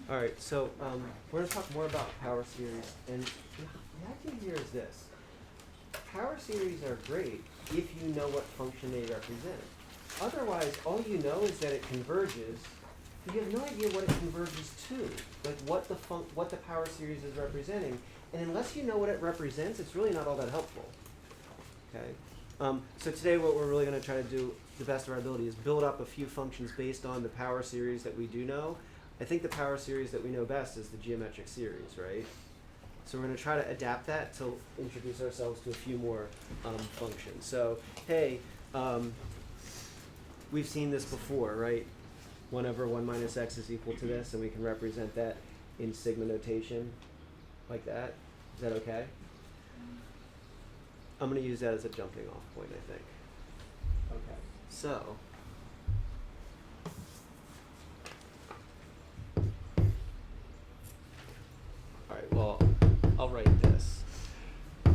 All right, so we're going to talk more about power series, and the idea here is this. Power series are great if you know what function they represent. Otherwise, all you know is that it converges, but you have no idea what it converges to, like what the power series is representing. And unless you know what it represents, it's really not all that helpful. Okay. So today, what we're really going to try to do, the best of our ability, is build up a few functions based on the power series that we do know. I think the power series that we know best is the geometric series, right? So we're going to try to adapt that to introduce ourselves to a few more functions. So, hey, we've seen this before, right? 1 over 1 minus x is equal to this, and we can represent that in sigma notation like that. Is that okay? I'm going to use that as a jumping off point, I think. Okay. So, all right, well, I'll write this. I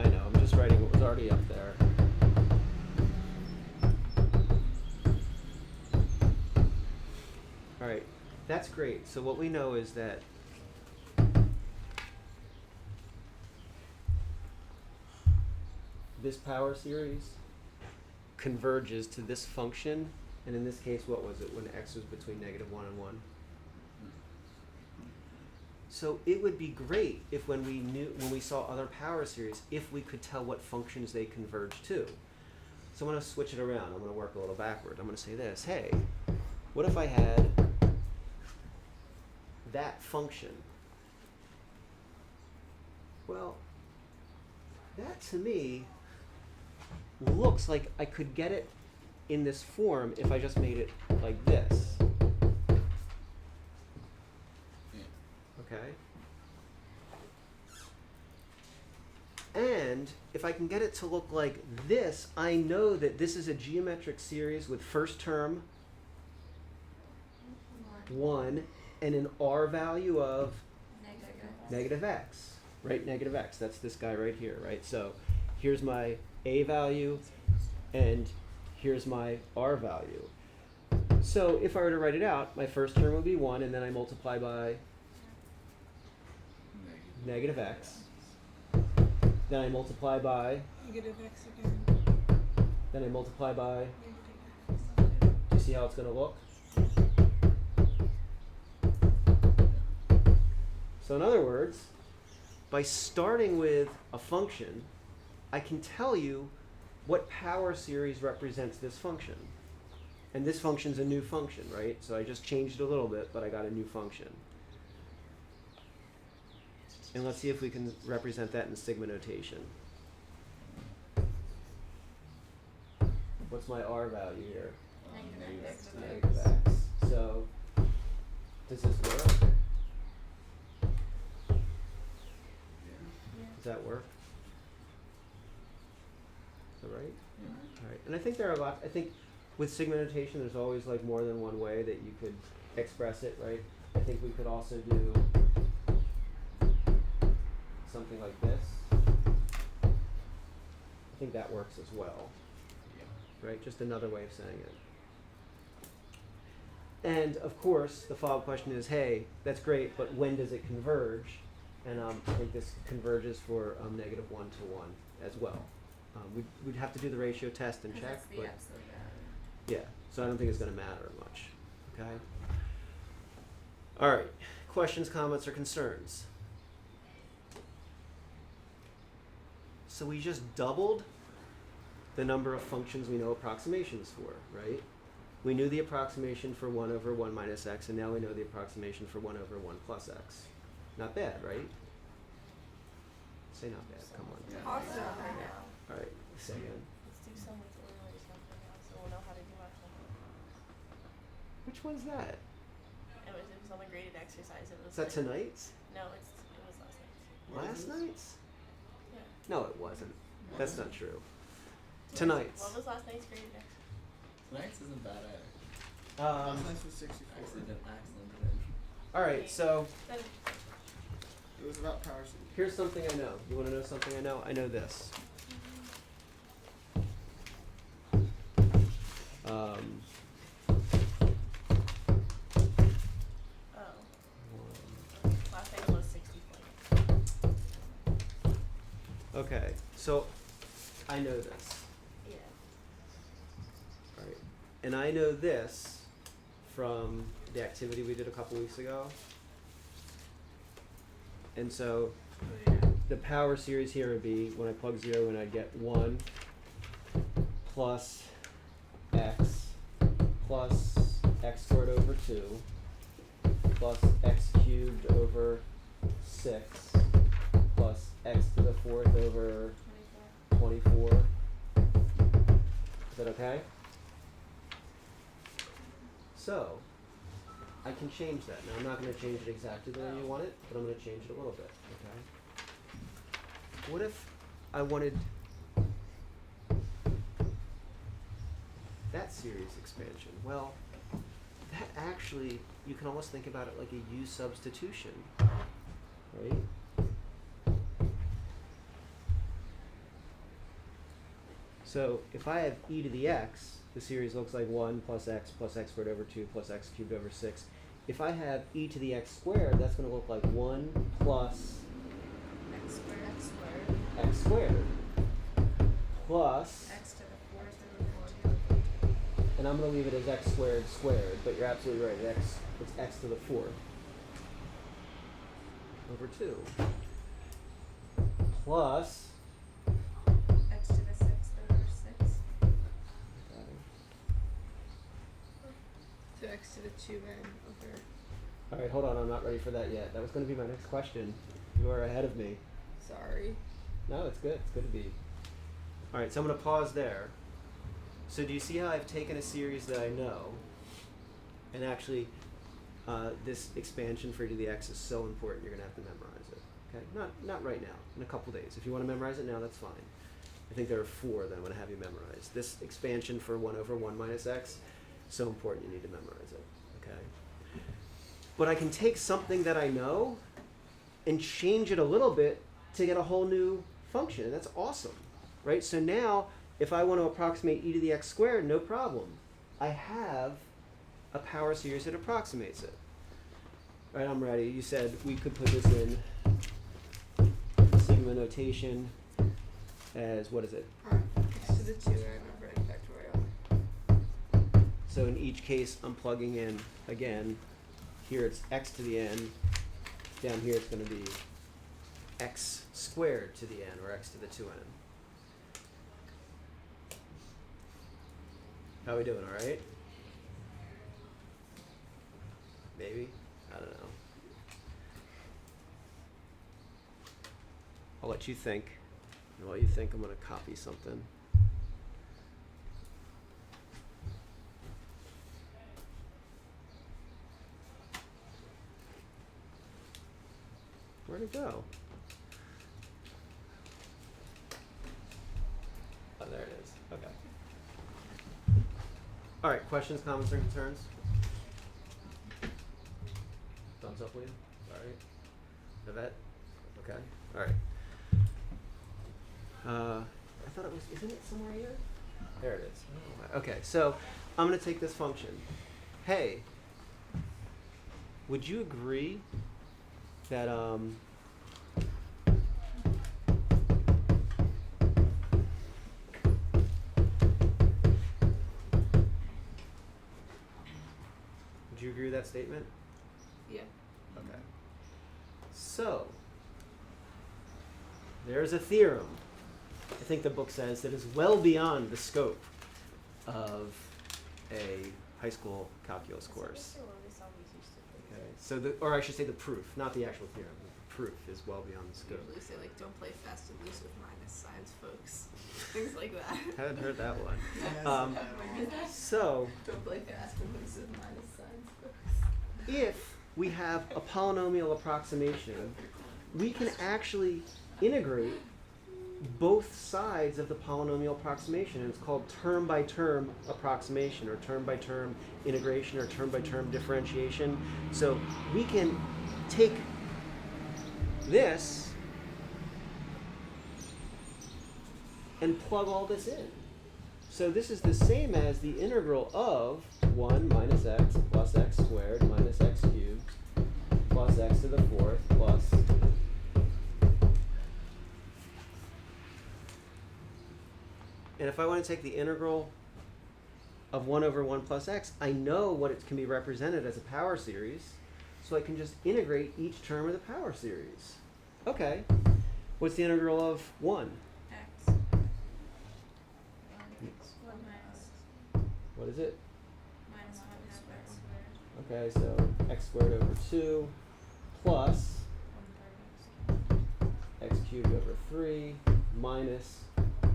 know, I'm just writing what was already up there. All right, that's great. So what we know is that this power series converges to this function, and in this case, what was it when x was between -1 and 1? So it would be great if when we saw other power series, if we could tell what functions they converge to. So I'm going to switch it around. I'm going to work a little backward. I'm going to say this. Hey, what if I had that function? Well, that to me looks like I could get it in this form if I just made it like this. Okay? And if I can get it to look like this, I know that this is a geometric series with first term 1 and an r value of negative x, right? Negative x. That's this guy right here, right? So here's my a value and here's my r value. So if I were to write it out, my first term would be 1, and then I multiply by negative x. Then I multiply by negative x again. Then I multiply by. Negative x. Do you see how it's going to look? So in other words, by starting with a function, I can tell you what power series represents this function. And this function's a new function, right? So I just changed it a little bit, but I got a new function. And let's see if we can represent that in sigma notation. What's my r value here? Negative x. So, does this work? Does that work? Is that right? All right. And I think there are a lot. I think with sigma notation, there's always like more than one way that you could express it, right? I think we could also do something like this. I think that works as well. Right? Just another way of saying it. And of course, the follow-up question is, hey, that's great, but when does it converge? And I think this converges for -1 to 1 as well. We'd have to do the ratio test and check, but yeah, so I don't think it's going to matter much. Okay. All right. Questions, comments, or concerns? So we just doubled the number of functions we know approximations for, right? We knew the approximation for 1 over 1 minus x, and now we know the approximation for 1 over 1 plus x. Not bad, right? Say not bad, come on. Awesome. All right, say again. Let's do some with Illinois something else, so we'll know how to do our something. Which one's that? It was on the graded exercise. It was. Is that like, tonight's? No, it was last night. Last night's? Yeah. No, it wasn't. That's not true. Tonight's. What was last night's graded exercise? Tonight's isn't bad either. Nice with 64. Excellent today. All right, so Then It was about power series. here's something I know. You want to know something I know? I know this. So I know this, Yeah. right? And I know this from the activity we did a couple weeks ago. And so the power series here would be when I plug 0 in, I'd get 1 plus x squared over 2 plus x cubed over 6 plus x to the 4th over 24. Is that okay? So, I can change that. Now, I'm not going to change it exactly the way you want it, but I'm going to change it a little bit, okay? What if I wanted that series expansion? Well, that actually, you can almost think about it like a U substitution, right? So if I have e to the x, the series looks like 1 plus x squared over 2 plus x cubed over 6. If I have e to the x squared, that's going to look like 1 plus X squared. x squared plus, X to the 4th over 4. and I'm going to leave it as x squared squared, but you're absolutely right, it's x to the 4th over 2 plus, X to the 6th over 6. So x to the 2n over. Alright, hold on, I'm not ready for that yet. That was going to be my next question. You are ahead of me. Sorry. No, it's good. It's good to be. Alright, so I'm going to pause there. So do you see how I've taken a series that I know, and actually this expansion for e to the x is so important you're going to have to memorize it. Okay? Not right now, in a couple days. If you want to memorize it now, that's fine. I think there are 4 that I'm going to have you memorize. This expansion for 1 over 1 minus x, so important you need to memorize it. Okay? But I can take something that I know and change it a little bit to get a whole new function. And that's awesome, right? So now, if I want to approximate e to the x squared, no problem. I have a power series that approximates it. Right, I'm ready. You said we could put this in sigma notation as, what is it? X to the 2n over n factorial. So in each case, I'm plugging in, again, here it's x to the n. Down here it's going to be x squared to the n, or x to the 2n. How we doing, all right? Maybe? I don't know. I'll let you think. And while you think, I'm going to copy something. Where'd it go? Oh, there it is. Okay. All right, questions, comments, or concerns? Thumbs up, William? All right. Yvette? Okay. All right. I thought it was, isn't it somewhere here? There it is. Oh, okay, so I'm going to take this function. Hey, would you agree that, would you agree with that statement? Yeah. Okay. So, there's a theorem, I think the book says, that is well beyond the scope of a high school calculus course. Okay. So or I should say the proof, not the actual theorem. The proof is well beyond the scope. Usually say like, don't play fast and loose with minus signs, folks. Things like that. Haven't heard that one. So, Don't play fast and loose with minus signs, folks. if we have a polynomial approximation, we can actually integrate both sides of the polynomial approximation, and it's called term-by-term approximation, or term-by-term integration, or term-by-term differentiation. So we can take this and plug all this in. So this is the same as the integral of 1 minus x plus x squared minus x cubed plus x to the 4th plus And if I want to take the integral of 1 over 1 plus x, I know what it can be represented as a power series, so I can just integrate each term of the power series. Okay, what's the integral of 1? X. One One minus What is it? minus one half x squared. Okay, so x squared over 2 plus 1/3 x cubed over 3 minus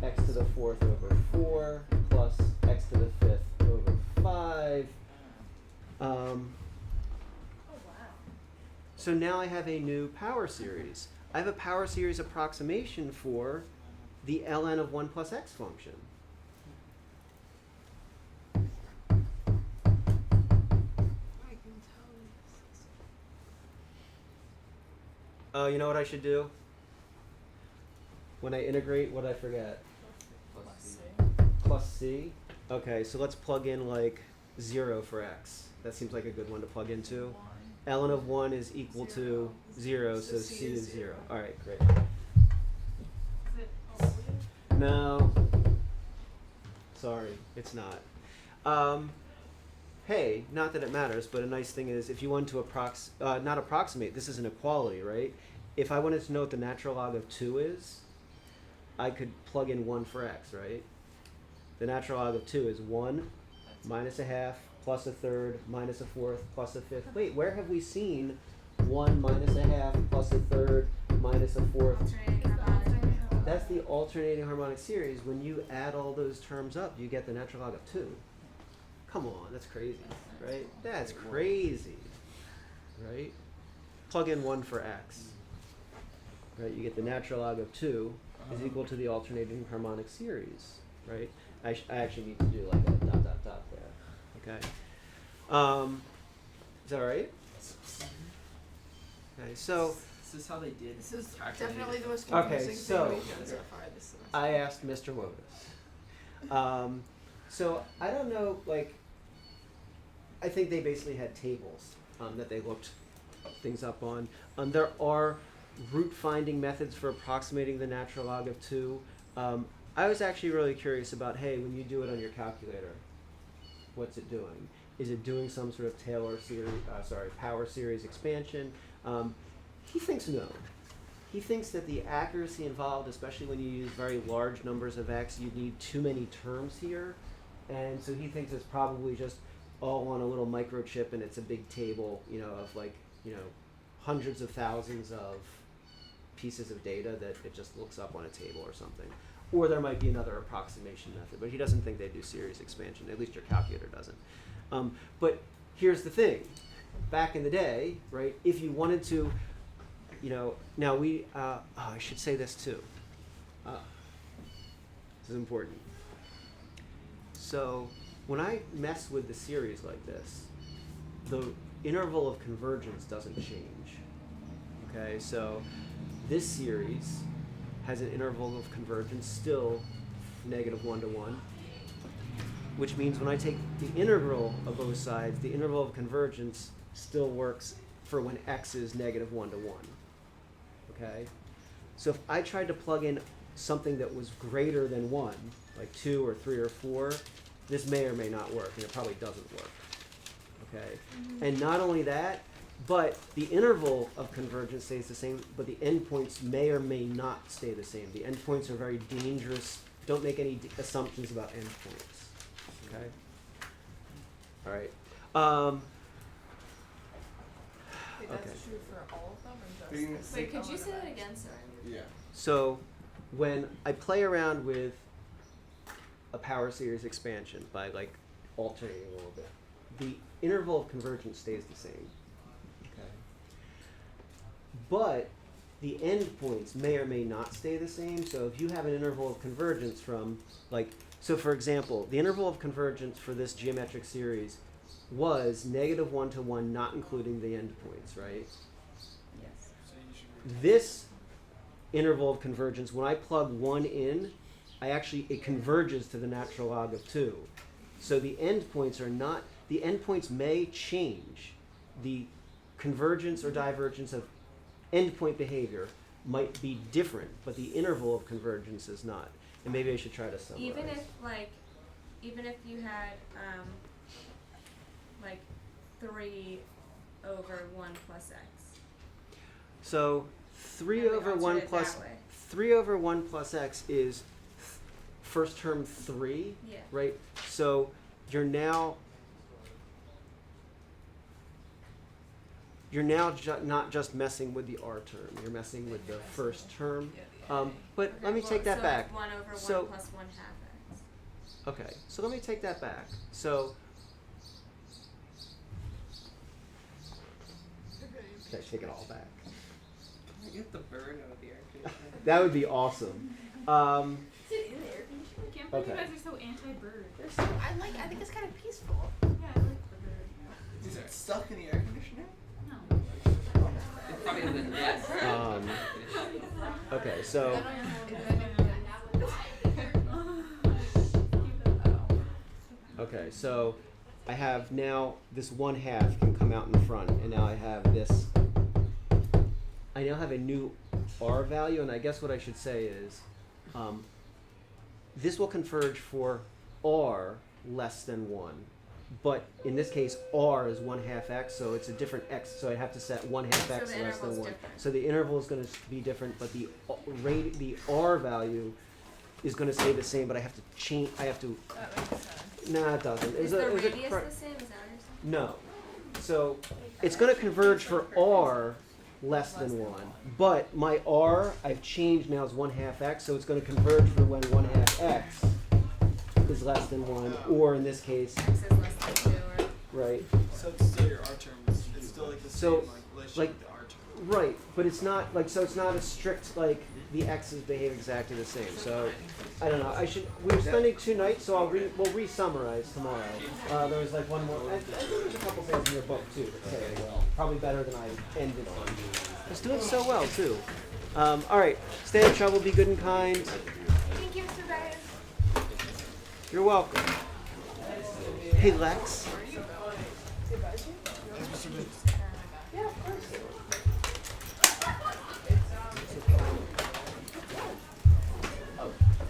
x to the 4th over 4 plus x to the 5th over 5. Oh wow. So now I have a new power series. I have a power series approximation for the ln of 1 plus x function. I can tell this. Oh, you know what I should do? When I integrate, what did I forget? Plus C. Plus c. Okay, so let's plug in like 0 for x. That seems like a good one to plug into. Ln of 1 is equal to 0, so c is 0. All right, great. Is it always? No. Sorry, it's not. Hey, not that it matters, but a nice thing is if you want to not approximate, this is an equality, right? If I wanted to know what the natural log of 2 is, I could plug in 1 for x, right? The natural log of 2 is 1 minus a half plus a third minus a fourth plus a fifth. Wait, where have we seen 1 minus a half plus a third minus a fourth? Alternating harmonic. That's the alternating harmonic series. When you add all those terms up, you get the natural log of 2. Come on, that's crazy, right? That's crazy, right? Plug in 1 for x, right? You get the natural log of 2 is equal to the alternating harmonic series, right? I actually need to do like a dot dot dot there, okay? Is that all right? Okay, so This is how they did. This is calculate definitely it. the most Okay, confusing so- thing we've done so far this semester. I asked Mr. Wotus. So I don't know, like, I think they basically had tables that they looked things up on. There are root finding methods for approximating the natural log of 2. I was actually really curious about, hey, when you do it on your calculator, what's it doing? Is it doing some sort of Taylor series, power series expansion? He thinks no. He thinks that the accuracy involved, especially when you use very large numbers of x, you need too many terms here. And so he thinks it's probably just all on a little microchip and it's a big table, of like, hundreds of thousands of pieces of data that it just looks up on a table or something. Or there might be another approximation method, but he doesn't think they do series expansion, at least your calculator doesn't. But here's the thing. Back in the day, right, if you wanted to, now we, I should say this too. This is important. So when I mess with the series like this, the interval of convergence doesn't change. Okay, so this series has an interval of convergence still -1 to 1, which means when I take the integral of both sides, the interval of convergence still works for when x is -1 to 1. Okay? So if I tried to plug in something that was greater than 1, like 2 or 3 or 4, this may or may not work, and it probably doesn't work. Okay? And not only that, but the interval of convergence stays the same, but the endpoints may or may not stay the same. The endpoints are very dangerous. Don't make any assumptions about endpoints. Okay? All right. Wait, Okay. that's true for all of them or Being- just Wait, could you element say of that X? again, sorry? Yeah. So when I play around with a power series expansion by like alternating a little bit, the interval of convergence stays the same. Okay. But the endpoints may or may not stay the same. So if you have an interval of convergence from so for example, the interval of convergence for this geometric series was -1 to 1, not including the endpoints, right? Yes. This interval of convergence, when I plug 1 in, it converges to the natural log of 2. So the endpoints may change the convergence or divergence of endpoint behavior, might be different, but the interval of convergence is not. And maybe I should try to summarize. Even if you had like 3 over 1 plus x. So 3 And we over altered 1 it plus that way. 3 over 1 plus x is first term 3, Yeah. right? So you're now not just messing with the r term. You're messing with the first term. But let me take that so back. 1 over 1 So- plus 1 half x. Okay, so let me take that back. So, okay, take it all back. Can I get the bird out of the air conditioner? That would be awesome. Is it in the air conditioner? I can't believe Okay. you guys are so anti-bird. I think it's kind of peaceful. Yeah, I like the bird. Is it stuck in the air conditioner? No. It probably hasn't yet. Okay, so okay, so I have now this 1/2 can come out in front, and now I have this. I now have a new r value, and I guess what I should say is, this will converge for r less than 1, but in this case r is 1/2 x, so it's a different x. So I have to set 1/2 So x the less than interval's 1. different. So the interval is going to be different, but the the r value is going to stay the same. But I have to change. I have to. That makes sense. Nah, it doesn't. Is It the was a radius cor- the same? Is that what you're saying? No. So it's going to converge for r less than 1. But my r, I've changed now is 1/2 x, so it's going to converge for when 1/2 x is less than 1, or in this case, X is less than 2 or right? So it's still your R term. It's still like the So, same relationship like- with the R term. Right, but it's not like, so it's not a strict like the x's behave exactly the same. So I don't know. We're spending 2 nights, so we'll re-summarize tomorrow. There was like one more. I think there's a couple things in your book too that say it well. Probably better than I ended on. It's doing so well too. All right, stay in trouble, be good and kind. Thank you, Mr. Ryan. You're welcome. Hey Lex.